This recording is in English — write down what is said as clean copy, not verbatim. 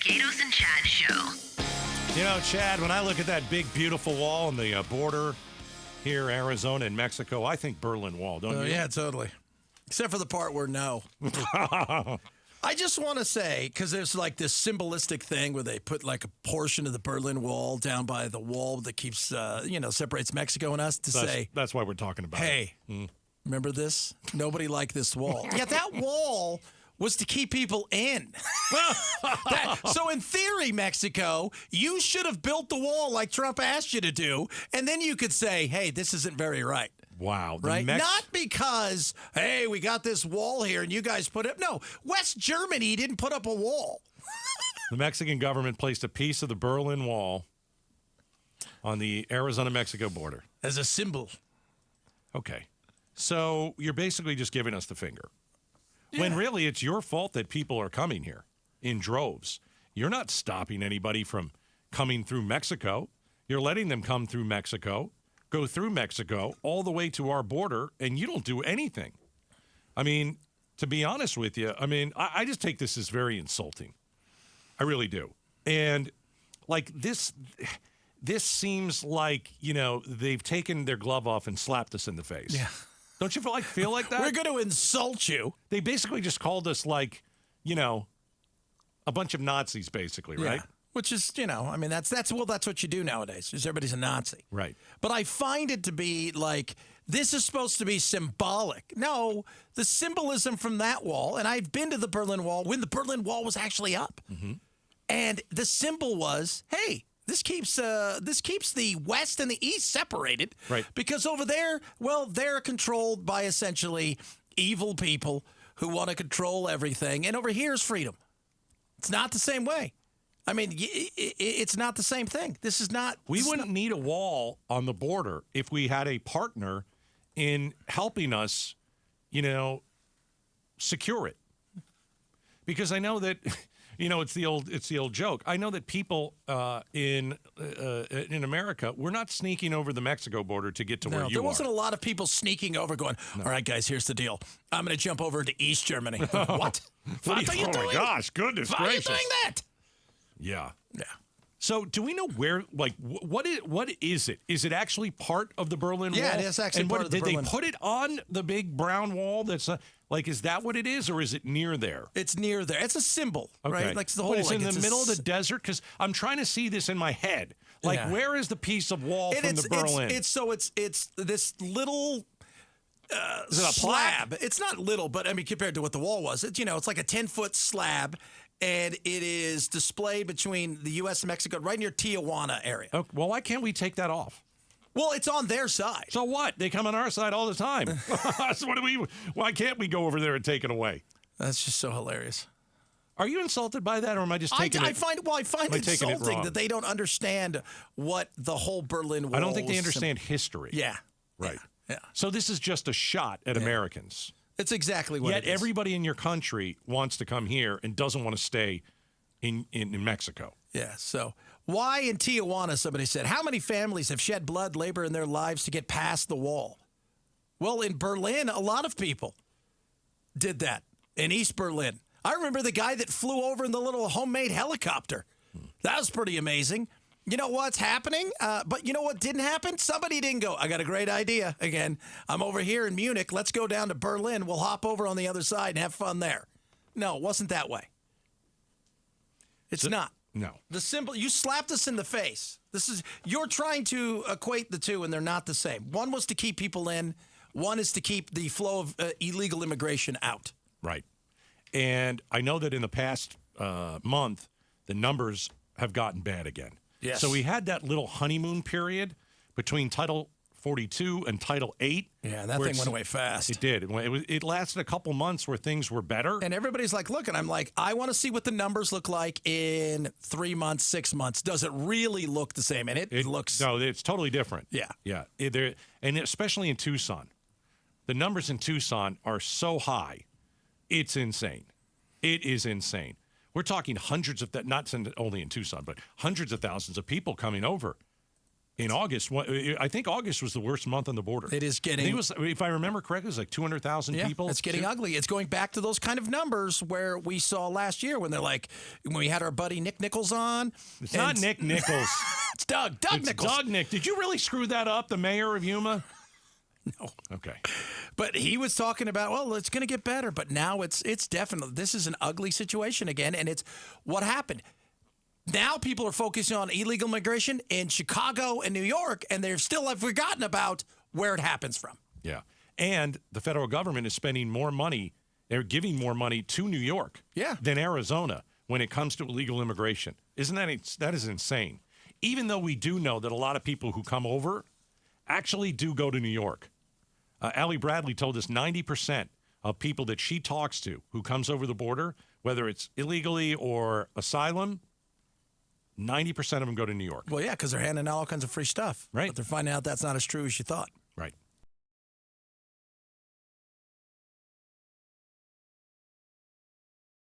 Gaydos and Chad Show. You know, Chad, when I look at that big, beautiful wall on the border here, Arizona and Mexico, I think Berlin Wall, don't you? Yeah, totally. Except for the part where no. I just want to say, because there's like this symbolistic thing where they put like a portion of the Berlin Wall down by the wall that keeps, separates Mexico and us to say. That's why we're talking about it. Hey, remember this? Nobody liked this wall. Yeah, that wall was to keep people in. So in theory, Mexico, you should have built the wall like Trump asked you to do, and then you could say, hey, this isn't very right. Wow. Right? Not because, hey, we got this wall here and you guys put it. No, West Germany didn't put up a wall. The Mexican government placed a piece of the Berlin Wall on the Arizona-Mexico border. As a symbol. Okay. So you're basically just giving us the finger. Yeah. When really it's your fault that people are coming here in droves. You're not stopping anybody from coming through Mexico. You're letting them come through Mexico, go through Mexico, all the way to our border, and you don't do anything. I mean, to be honest with you, I just take this as very insulting. I really do. And, like, this seems like, they've taken their glove off and slapped us in the face. Yeah. Don't you feel like that? We're going to insult you. They basically just called us, like, a bunch of Nazis, basically, right? Yeah. Which is, that's what you do nowadays. Is everybody's a Nazi. Right. But I find it to be like, this is supposed to be symbolic. No, the symbolism from that wall, and I've been to the Berlin Wall when the Berlin Wall was actually up. Mm-hmm. And the symbol was, hey, this keeps the West and the East separated. Right. Because over there, well, they're controlled by essentially evil people who want to control everything. And over here is freedom. It's not the same way. I mean, it's not the same thing. This is not. We wouldn't need a wall on the border if we had a partner in helping us, secure it. Because I know that, it's the old joke. I know that people in America, we're not sneaking over the Mexico border to get to where you are. There wasn't a lot of people sneaking over going, all right, guys, here's the deal. I'm going to jump over into East Germany. What? What are you doing? Oh, my gosh, goodness gracious. Why are you doing that? Yeah. Yeah. So do we know where, like, what is it? Is it actually part of the Berlin Wall? Yeah, it is actually part of the Berlin Wall. Did they put it on the big brown wall that's, is that what it is, or is it near there? It's near there. It's a symbol, okay. right? Like the whole. It's in the middle of the desert? Because I'm trying to see this in my head. Like, where is the piece of wall from the Berlin? It's this little... is it a slab? plaque? It's not little, but compared to what the wall was, it's like a 10-foot slab, and it is displayed between the U.S. and Mexico, right near Tijuana area. Okay, well, why can't we take that off? Well, it's on their side. So what? They come on our side all the time. So why can't we go over there and take it away? That's just so hilarious. Are you insulted by that, or am I just taking it? I find it insulting that they don't understand what the whole Berlin Wall. I don't think they understand history. Yeah. Right. Yeah. So this is just a shot at Americans. It's exactly what it is. Yet everybody in your country wants to come here and doesn't want to stay in Mexico. Yeah. So why in Tijuana, somebody said, how many families have shed blood, labor in their lives to get past the wall? Well, in Berlin, a lot of people did that. In East Berlin. I remember the guy that flew over in the little homemade helicopter. That was pretty amazing. You know what's happening? But you know what didn't happen? Somebody didn't go, I got a great idea. Again, I'm over here in Munich. Let's go down to Berlin. We'll hop over on the other side and have fun there. No, it wasn't that way. It's not. No. The symbol, you slapped us in the face. You're trying to equate the two, and they're not the same. One was to keep people in. One is to keep the flow of illegal immigration out. Right. And I know that in the past month, the numbers have gotten bad again. Yes. So we had that little honeymoon period between Title 42 and Title 8. Yeah, that thing went away fast. It did. It lasted a couple months where things were better. And everybody's like, look, and I'm like, I want to see what the numbers look like in 3 months, 6 months. Does it really look the same? And it looks... No, it's totally different. Yeah. Yeah. And especially in Tucson. The numbers in Tucson are so high. It's insane. It is insane. We're talking hundreds of, not only in Tucson, but hundreds of thousands of people coming over. In August, I think August was the worst month on the border. It is getting. It was, if I remember correctly, it was like 200,000 people. It's getting ugly. It's going back to those kind of numbers where we saw last year when they're like, when we had our buddy Nick Nichols on. It's not Nick Nichols. It's Doug. Doug Nichols. Doug Nick. Did you really screw that up, the mayor of Yuma? No. Okay. But he was talking about, well, it's going to get better. But now it's definitely, this is an ugly situation again. And it's what happened. Now people are focusing on illegal migration in Chicago and New York, and they're still have forgotten about where it happens from. Yeah. And the federal government is spending more money, they're giving more money to New York than Arizona when it comes to illegal immigration. That is insane. Even though we do know that a lot of people who come over actually do go to New York. Allie Bradley told us 90% of people that she talks to who comes over the border, whether it's illegally or asylum, 90% of them go to New York. Well, yeah, because they're handing out all kinds of free stuff. Right. But they're finding out that's not as true as you thought.